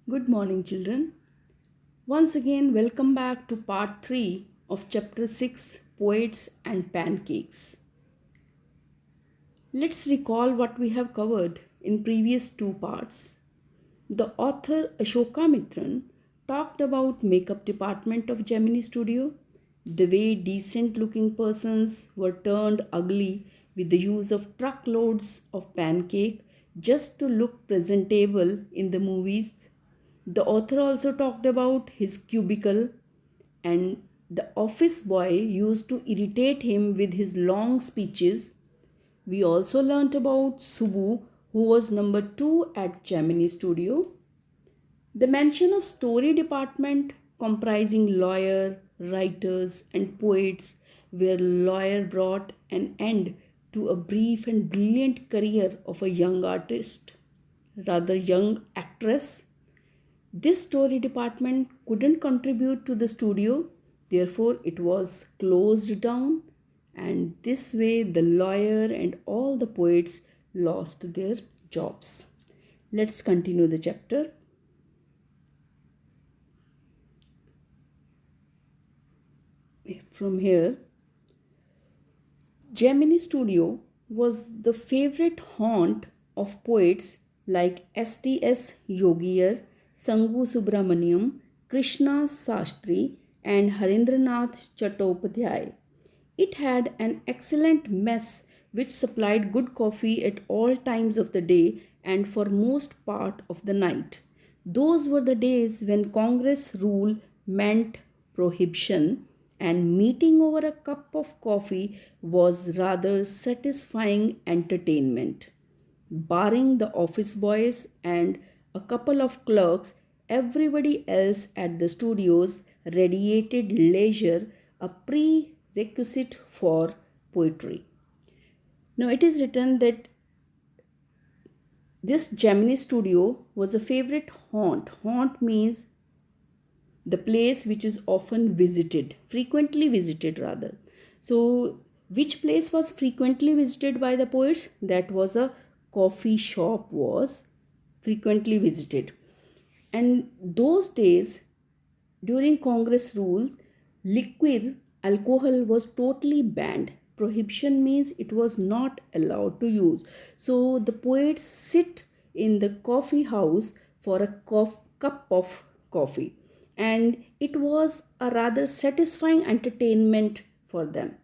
Good morning, children. Once again, welcome back to part 3 of chapter 6 Poets and Pancakes. Let's recall what we have covered in previous two parts. The author Ashoka Mitran talked about makeup department of Gemini Studio, the way decent looking persons were turned ugly with the use of truckloads of pancake just to look presentable in the movies. The author also talked about his cubicle and the office boy used to irritate him with his long speeches. We also learnt about Subu, who was number 2 at Gemini Studio. The mention of story department comprising lawyer, writers and poets where lawyer brought an end to a brief and brilliant career of a young artist, rather young actress. This story department couldn't contribute to the studio, therefore it was closed down, and this way the lawyer and all the poets lost their jobs. Let's continue the chapter. From here, Gemini Studio was the favorite haunt of poets like S.T.S. Yogiyar, Sangu Subramaniam, Krishna Sastri, and Harendranath Chattopadhyay. It had an excellent mess which supplied good coffee at all times of the day and for most part of the night. Those were the days when Congress rule meant prohibition, and meeting over a cup of coffee was rather satisfying entertainment. Barring the office boys and a couple of clerks, everybody else at the studios radiated leisure, a prerequisite for poetry. Now, it is written that this Gemini studio was a favorite haunt. Haunt means the place which is often visited, frequently visited rather. So, which place was frequently visited by the poets? That was a coffee shop was frequently visited. And those days, during Congress rules, liquor, alcohol was totally banned. Prohibition means it was not allowed to use. So the poets sit in the coffee house for a cup of coffee, and it was a rather satisfying entertainment for them.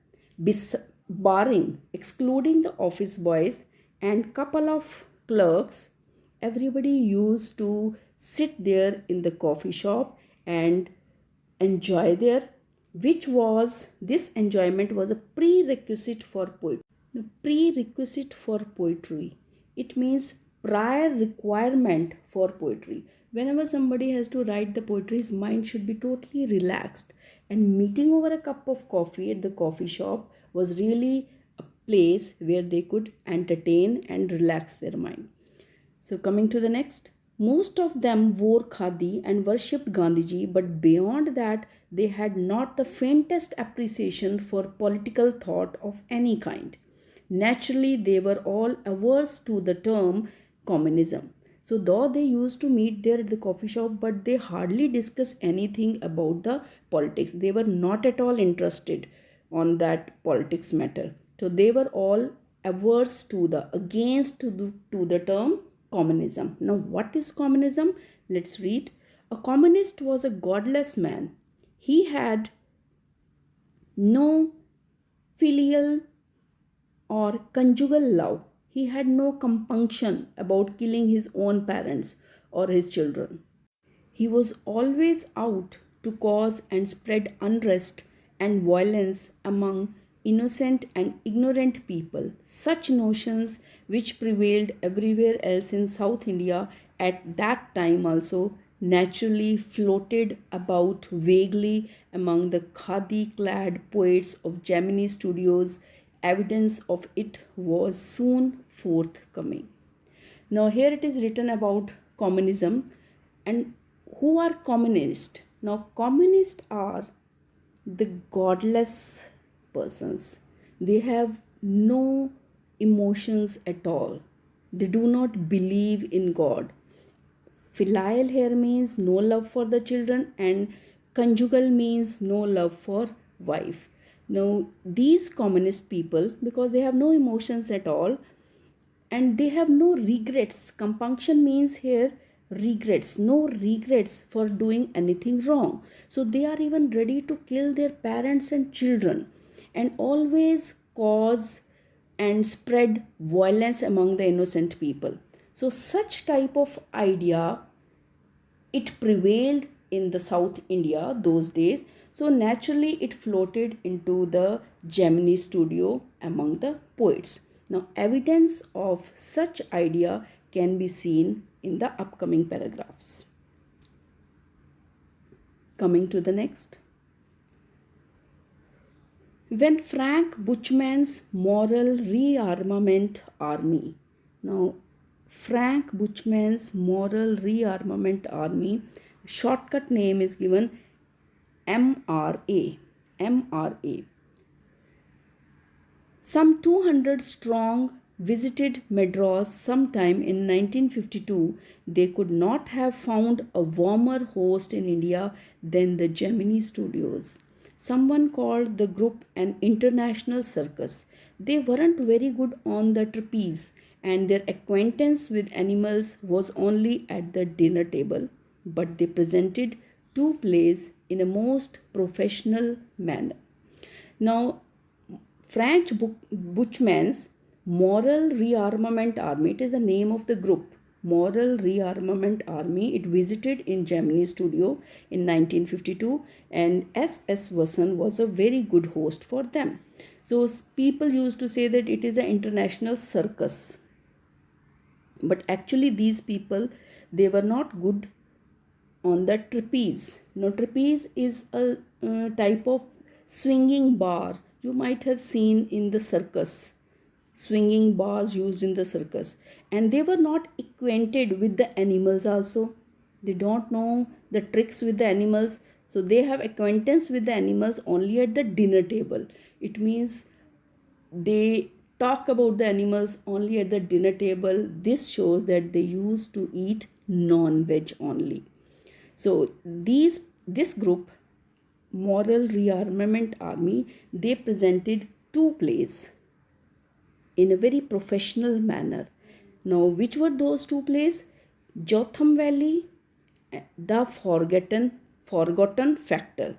Barring, excluding the office boys and couple of clerks, everybody used to sit there in the coffee shop and enjoy there, which was this enjoyment was a prerequisite for poetry. Now, prerequisite for poetry, it means prior requirement for poetry. Whenever somebody has to write the poetry, his mind should be totally relaxed, and meeting over a cup of coffee at the coffee shop was really a place where they could entertain and relax their mind. So, coming to the next, most of them wore khadi and worshipped Gandhiji, but beyond that, they had not the faintest appreciation for political thought of any kind. Naturally, they were all averse to the term communism. So, though they used to meet there at the coffee shop, but they hardly discuss anything about the politics. They were not at all interested on that politics matter. So, they were all averse to the against to the term communism. Now, what is communism? Let's read. A communist was a godless man. He had no filial or conjugal love. He had no compunction about killing his own parents or his children. He was always out to cause and spread unrest and violence among innocent and ignorant people. Such notions, which prevailed everywhere else in South India at that time, also naturally floated about vaguely among the khadi clad poets of Gemini Studios. Evidence of it was soon forthcoming. Now, here it is written about communism. And who are communists? Now, communists are the godless persons. They have no emotions at all. They do not believe in God. Filial here means no love for the children, and conjugal means no love for wife. Now, these communist people, because they have no emotions at all and they have no regrets. Compunction means here regrets, no regrets for doing anything wrong. So they are even ready to kill their parents and children and always cause and spread violence among the innocent people. So such type of idea, it prevailed in the South India those days. So naturally it floated into the Gemini studio among the poets. Now evidence of such idea can be seen in the upcoming paragraphs. Coming to the next. When Frank Butchman's moral rearmament army. Now Frank Butchman's moral rearmament army, shortcut name is given MRA. MRA. Some 200 strong visited Madras sometime in 1952. They could not have found a warmer host in India than the Gemini Studios. Someone called the group an international circus. They weren't very good on the trapeze, and their acquaintance with animals was only at the dinner table, but they presented two plays in a most professional manner. Now, Butchman's Moral Rearmament Army, it is the name of the group, Moral Rearmament Army. It visited in Gemini studio in 1952, and S.S. Vasan was a very good host for them. So people used to say that it is an international circus. But actually these people, they were not good on the trapeze. Now trapeze is a type of swinging bar you might have seen in the circus, swinging bars used in the circus. And they were not acquainted with the animals also. They don't know the tricks with the animals. So they have acquaintance with the animals only at the dinner table. It means they talk about the animals only at the dinner table. This shows that they used to eat non-veg only. So this group, Moral Rearmament Army, they presented two plays in a very professional manner. Now, which were those two plays? Jotham Valley, The Forgotten Factor.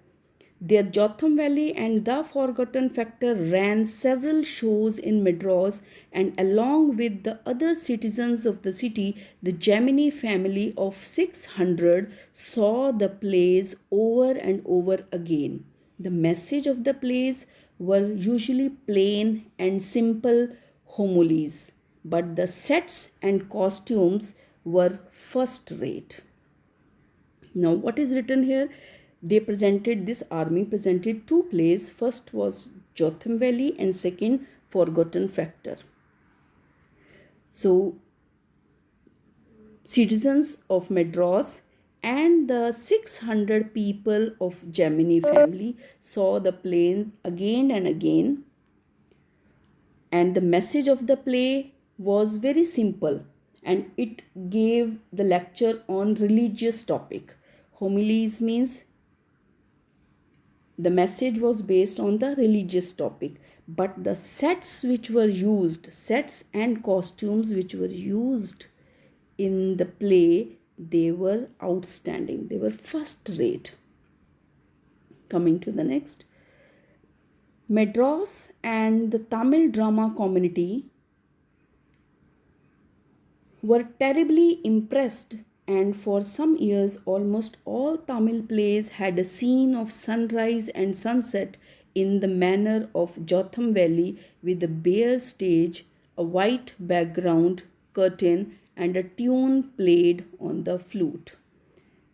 Their Jotham Valley and The Forgotten Factor ran several shows in Madras, and along with the other citizens of the city, the Gemini family of 600 saw the plays over and over again. The message of the plays were usually plain and simple homilies, but the sets and costumes were first rate. Now, what is written here? This army presented two plays. First was Jotham Valley and second Forgotten Factor. So, citizens of Madras and the 600 people of Gemini family saw the plays again and again. And the message of the play was very simple, and it gave the lecture on religious topic. Homilies means the message was based on the religious topic, but the sets and costumes which were used in the play, they were outstanding. They were first rate. Coming to the next. Madras and the Tamil drama community were terribly impressed, and for some years almost all Tamil plays had a scene of sunrise and sunset in the manner of Jotham Valley, with a bare stage, a white background curtain, and a tune played on the flute.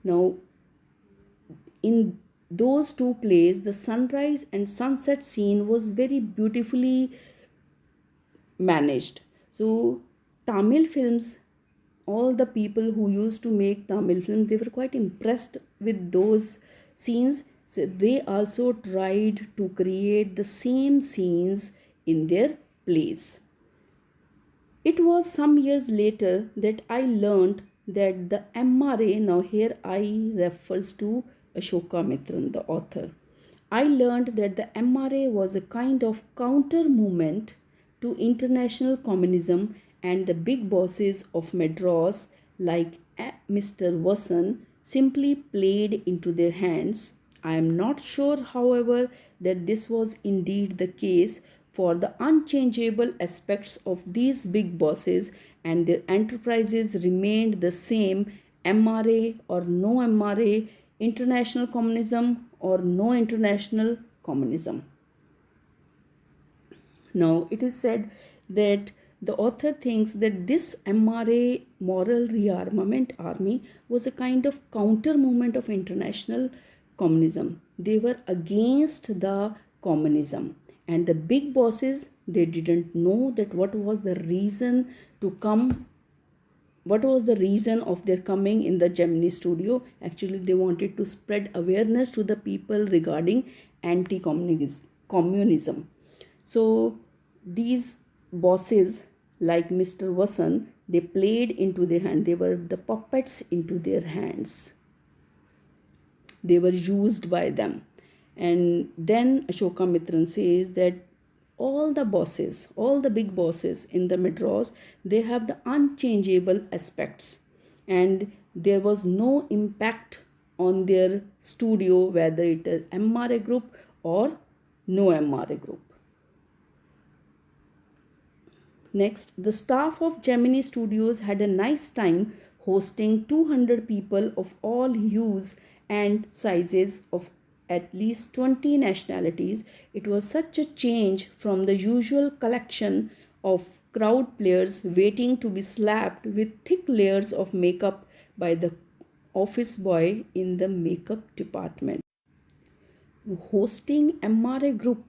Now, in those two plays, the sunrise and sunset scene was very beautifully managed. So Tamil films, all the people who used to make Tamil films, they were quite impressed with those scenes. So they also tried to create the same scenes in their plays. It was some years later that I learned that the MRA, now here I refers to Ashoka Mitran, the author. I learned that the MRA was a kind of counter movement to international communism, and the big bosses of Madras like Mr. Vasan simply played into their hands. I am not sure, however, that this was indeed the case, for the unchangeable aspects of these big bosses and their enterprises remained the same, MRA or no MRA, international communism or no international communism. Now, it is said that the author thinks that this MRA, Moral Rearmament Army, was a kind of counter movement of international communism. They were against the communism, and the big bosses, they didn't know that what was the reason to come, what was the reason of their coming in the Gemini studio. Actually, they wanted to spread awareness to the people regarding anti-communism. So these bosses like Mr. Vasan, they played into their hand, they were the puppets into their hands, they were used by them. And then Ashoka Mitran says that all the bosses, all the big bosses in the Madras, they have the unchangeable aspects, and there was no impact on their studio, whether it is MRA group or no MRA group. Next, the staff of Gemini Studios had a nice time hosting 200 people of all hues and sizes of at least 20 nationalities. It was such a change from the usual collection of crowd players waiting to be slapped with thick layers of makeup by the office boy in the makeup department. Hosting MRA group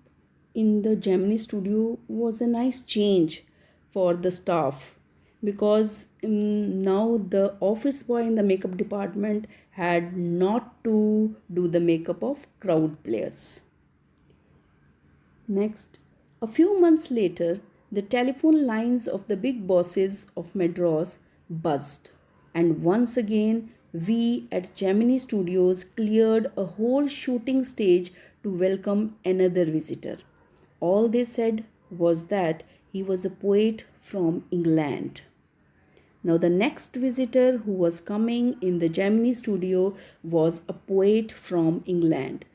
in the Gemini studio was a nice change for the staff, because now the office boy in the makeup department had not to do the makeup of crowd players. Next, a few months later, the telephone lines of the big bosses of Madras buzzed, and once again we at Gemini Studios cleared a whole shooting stage to welcome another visitor. All they said was that he was a poet from England. Now, the next visitor who was coming in the Gemini studio was a poet from England.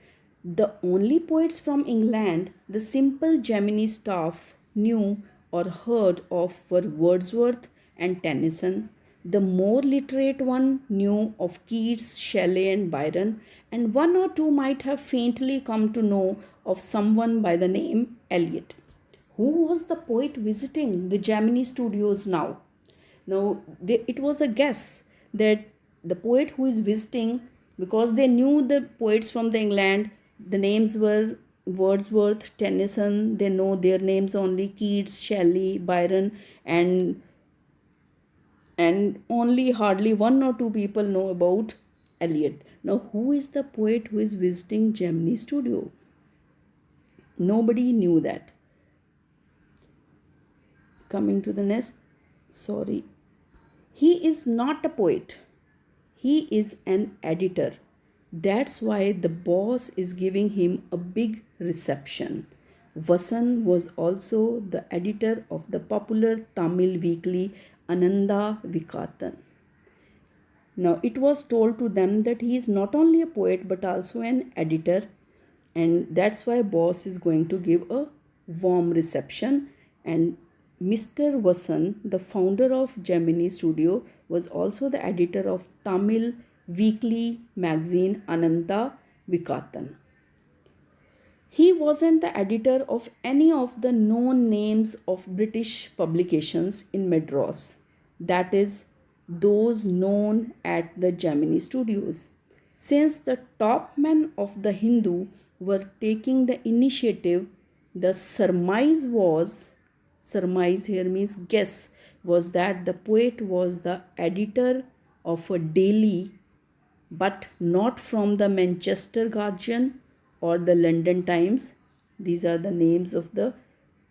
The only poets from England the simple Gemini staff knew or heard of were Wordsworth and Tennyson. The more literate one knew of Keats, Shelley, and Byron, and one or two might have faintly come to know of someone by the name Eliot. Who was the poet visiting the Gemini studios now? Now, it was a guess that the poet who is visiting, because they knew the poets from the England, the names were Wordsworth, Tennyson, they know their names only, Keats, Shelley, Byron, and only hardly one or two people know about Eliot. Now, who is the poet who is visiting Gemini studio? Nobody knew that. Coming to the next, sorry. He is not a poet. He is an editor. That's why the boss is giving him a big reception. Vasan was also the editor of the popular Tamil weekly Ananda Vikatan. Now, it was told to them that he is not only a poet but also an editor, and that's why boss is going to give a warm reception. And Mr. Vasan, the founder of Gemini Studio, was also the editor of Tamil weekly magazine Ananta Vikatan. He wasn't the editor of any of the known names of British publications in Madras, that is, those known at the Gemini Studios. Since the top men of the Hindu were taking the initiative, the surmise here means guess, was that the poet was the editor of a daily, but not from the Manchester Guardian or the London Times. These are the names of the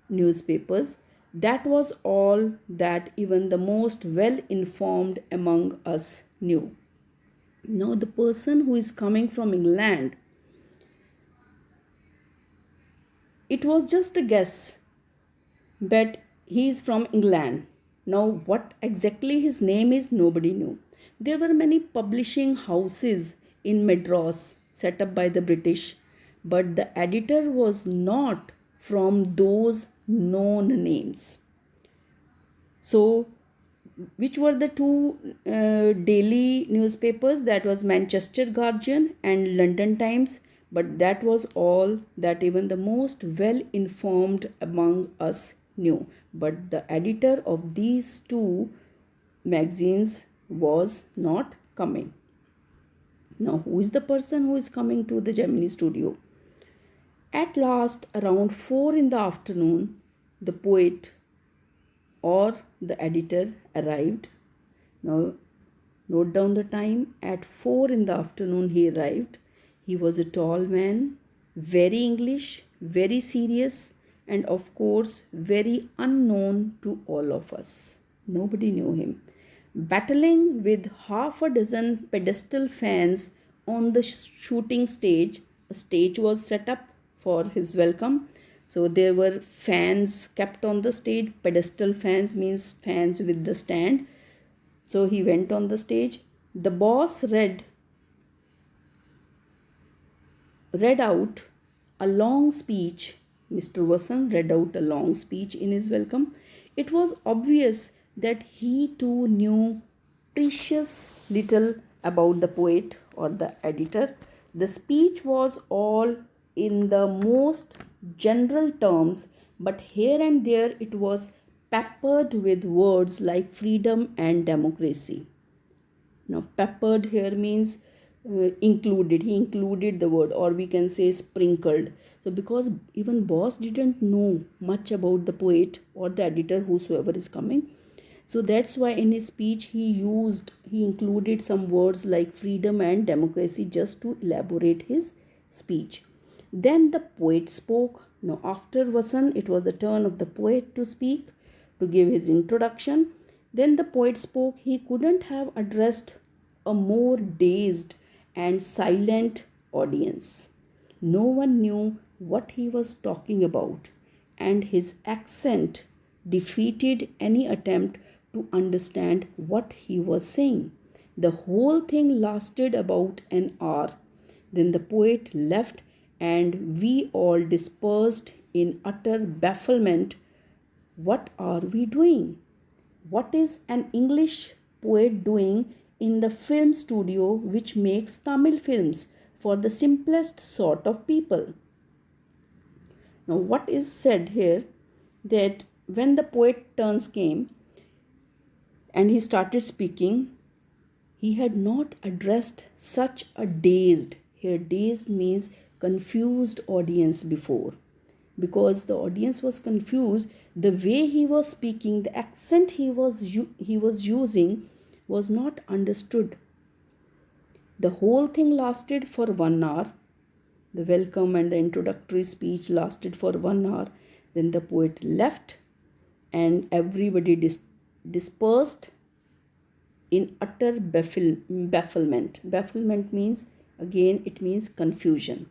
newspapers. That was all that even the most well informed among us knew. Now, the person who is coming from England, it was just a guess, but he is from England. Now, what exactly his name is, nobody knew. There were many publishing houses in Madras set up by the British, but the editor was not from those known names. So, which were the two daily newspapers? That was Manchester Guardian and London Times. But that was all that even the most well informed among us knew. But the editor of these two magazines was not coming. Now, who is the person who is coming to the Gemini studio? At last, around 4 in the afternoon, the poet or the editor arrived. Now, note down the time. At 4 in the afternoon, he arrived. He was a tall man, very English, very serious, and of course, very unknown to all of us. Nobody knew him. Battling with half a dozen pedestal fans on the shooting stage, a stage was set up for his welcome. So there were fans kept on the stage. Pedestal fans means fans with the stand. So he went on the stage. The boss read out a long speech. Mr. Vasan read out a long speech in his welcome. It was obvious that he too knew precious little about the poet or the editor. The speech was all in the most general terms, but here and there it was peppered with words like freedom and democracy. Now, peppered here means included. He included the word, or we can say sprinkled. So, because even boss didn't know much about the poet or the editor, whosoever is coming, so that's why in his speech he included some words like freedom and democracy just to elaborate his speech. Then the poet spoke. Now, after Vasan, it was the turn of the poet to speak, to give his introduction. Then the poet spoke. He couldn't have addressed a more dazed and silent audience. No one knew what he was talking about, and his accent defeated any attempt to understand what he was saying. The whole thing lasted about an hour. Then the poet left, and we all dispersed in utter bafflement. What are we doing? What is an English poet doing in the film studio which makes Tamil films for the simplest sort of people? Now, what is said here, that when the poet turns came and he started speaking, he had not addressed such a dazed, here dazed means confused audience before, because the audience was confused. The way he was speaking, the accent he was using was not understood. The whole thing lasted for 1 hour. The welcome and the introductory speech lasted for 1 hour. Then the poet left, and everybody dispersed in utter bafflement. Bafflement means, again, it means confusion.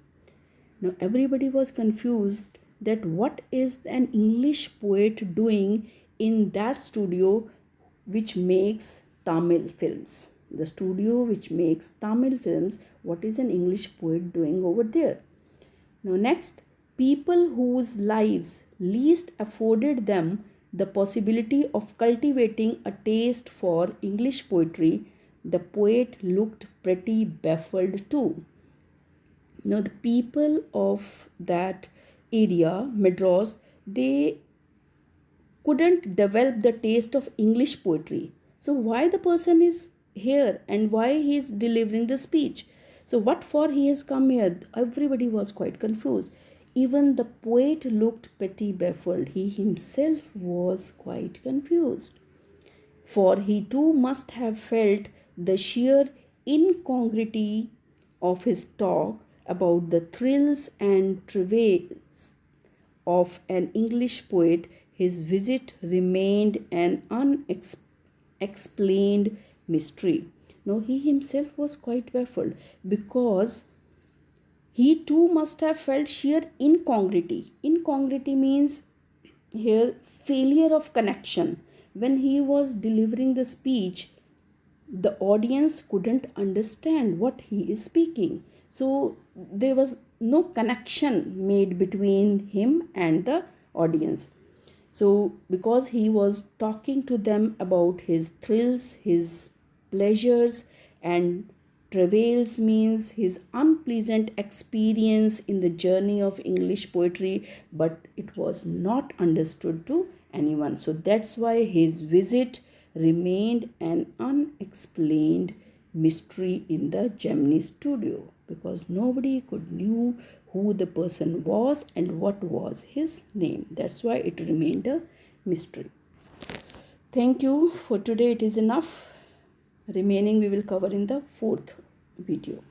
Now everybody was confused that what is an English poet doing in that studio which makes Tamil films. The studio which makes Tamil films, what is an English poet doing over there? Now next, people whose lives least afforded them the possibility of cultivating a taste for English poetry, the poet looked pretty baffled too. Now the people of that area, Madras, they couldn't develop the taste of English poetry. So why the person is here and why he is delivering the speech? So what for he has come here? Everybody was quite confused. Even the poet looked pretty baffled. He himself was quite confused. For he too must have felt the sheer incongruity of his talk about the thrills and travails of an English poet. his visit remained an unexplained mystery. Now, he himself was quite baffled because he too must have felt sheer incongruity. Incongruity means here failure of connection. When he was delivering the speech, the audience couldn't understand what he is speaking. So there was no connection made between him and the audience. So because he was talking to them about his thrills, his pleasures, and travails means his unpleasant experience in the journey of English poetry, but it was not understood to anyone. So that's why his visit remained an unexplained mystery in the Gemini studio, because nobody could knew who the person was and what was his name. That's why it remained a mystery. Thank you for today. It is enough. Remaining we will cover in the fourth video.